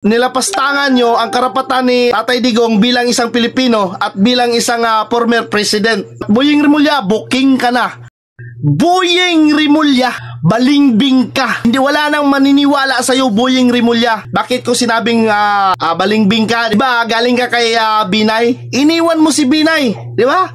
Nilapastangan nyo ang karapatan ni Tatay Digong bilang isang Pilipino at bilang isang former president. Boyeng Rimulya, booking ka na. Boyeng Rimulya, balingbing ka. Hindi, wala nang maniniwala sa iyo, Boyeng Rimulya. Bakit ko sinabing balingbing ka? Diba, galing ka kay Binay? Iniwan mo si Binay, di ba?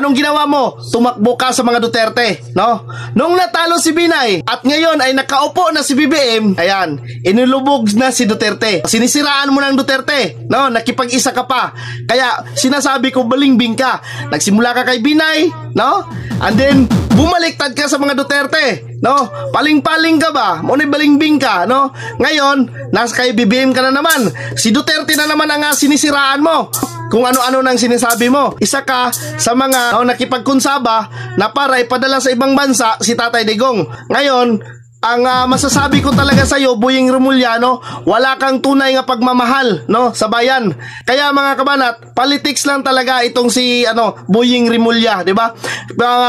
Anong ginawa mo? Tumakbo ka sa mga Duterte, no? Nung natalo si Binay at ngayon ay nakaupo na si BBM, ayan, inilubog na si Duterte. Sinisiraan mo ng Duterte, no? Nakipag-isa ka pa. Kaya sinasabi ko, balingbing ka. Nagsimula ka kay Binay, no? And then bumaliktad ka sa mga Duterte, no? Paling-paling ka ba? Muna'y balingbing ka, no? Ngayon, nasa kay BBM ka na naman. Si Duterte na naman ang sinisiraan mo. Kung ano-ano nang sinasabi mo. Isa ka sa mga nakipagkunsaba na para ipadala sa ibang bansa si Tatay Digong. Ngayon, ang masasabi ko talaga sa iyo, Boyeng Rimulya, no, wala kang tunay nga pagmamahal, no, sa bayan. Kaya mga kabanat, politics lang talaga itong si Boyeng Rimulya, di ba?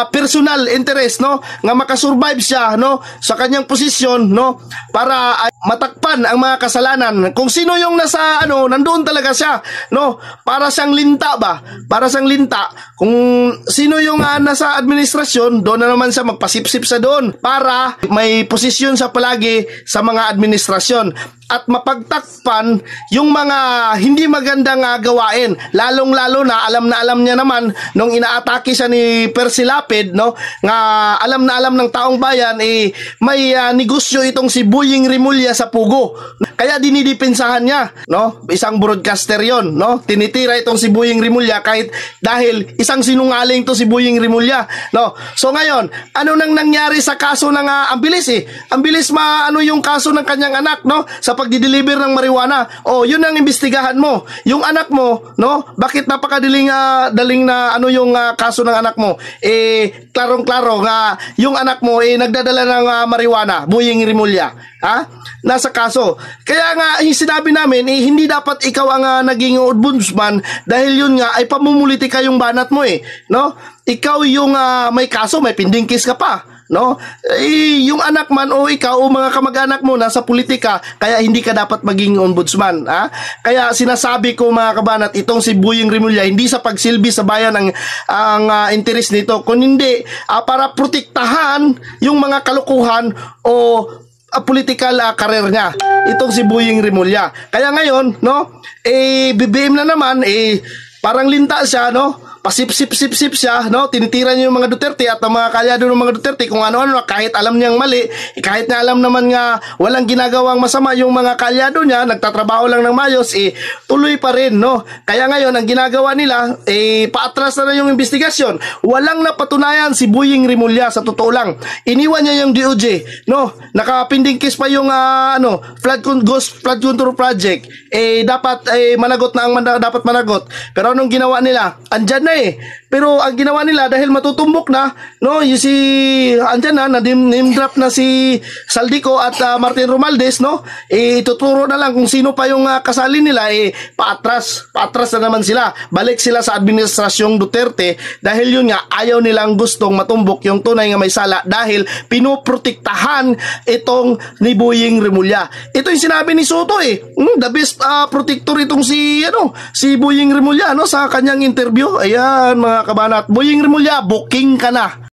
Personal interest, no, nga makasurvive siya, no, sa kanyang posisyon, no, para matakpan ang mga kasalanan. Kung sino yung nasa nandoon talaga siya, no, para siyang linta ba? Para siyang linta. Kung sino yung nasa administrasyon, doon na naman siya magpasipsip sa doon para may posisyon sa palagi sa mga administrasyon at mapagtakpan yung mga hindi magandang gawain, lalong-lalo na alam niya naman nung inaatake siya ni Percy Lapid, no, nga alam na alam ng taong bayan may negosyo itong si Boyeng Rimulya sa Pugo. Kaya dinidepensahan niya, no? Isang broadcaster yon, no? Tinitira itong si Boyeng Rimulya kahit dahil isang sinungaling to si Boyeng Rimulya, no? So ngayon, ano nang nangyari sa kaso ng ang bilis ang bilis yung kaso ng kanyang anak, no? Sa pagdi-deliver ng marijuana. Oh, yun ang imbestigahan mo. Yung anak mo, no? Bakit napakadaling daling na yung kaso ng anak mo? Klarong-klaro nga yung anak mo nagdadala ng marijuana, Boyeng Rimulya. Ha? Nasa kaso. Kaya nga sinabi namin hindi dapat ikaw ang naging ombudsman dahil yun nga ay pamumulitika yung banat mo no? Ikaw yung may kaso, may pending case ka pa, no? Yung anak man o ikaw o mga kamag-anak mo nasa politika, kaya hindi ka dapat maging ombudsman, ha? Kaya sinasabi ko mga kabanat, itong si Boyeng Rimulya hindi sa pagsilbi sa bayan ang interes nito, kundi para protektahan yung mga kalukuhan o political career niya, itong si Boyeng Rimulya. Kaya ngayon, no, BBM na naman, parang linta siya, no? Pasip-sip-sip-sip siya, no? Tinitira niya yung mga Duterte at ang mga kalyado ng mga Duterte kung ano-ano, kahit alam niyang mali, kahit na alam naman nga walang ginagawang masama yung mga kalyado niya, nagtatrabaho lang ng mayos, tuloy pa rin, no? Kaya ngayon, ang ginagawa nila, paatras na yung investigasyon. Walang napatunayan si Boyeng Rimulya, sa totoo lang. Iniwan niya yung DOJ, no? Nakapinding case pa yung, Ghost Flood Control Project. Dapat, managot na ang dapat managot. Pero anong ginawa nila? Andyan na pero ang ginawa nila dahil matutumbok na, no, yung andyan na name drop na si Saldico at Martin Romualdez, no, ituturo na lang kung sino pa yung kasali nila, paatras na naman sila, balik sila sa administrasyong Duterte dahil yun nga ayaw nilang gustong matumbok yung tunay nga may sala dahil pinoprotektahan itong ni Boyeng Rimulya. Ito yung sinabi ni Soto the best protector itong si Boyeng Rimulya, no, sa kanyang interview. Ayan mga kabanat, Boyeng Rimulya, booking ka na.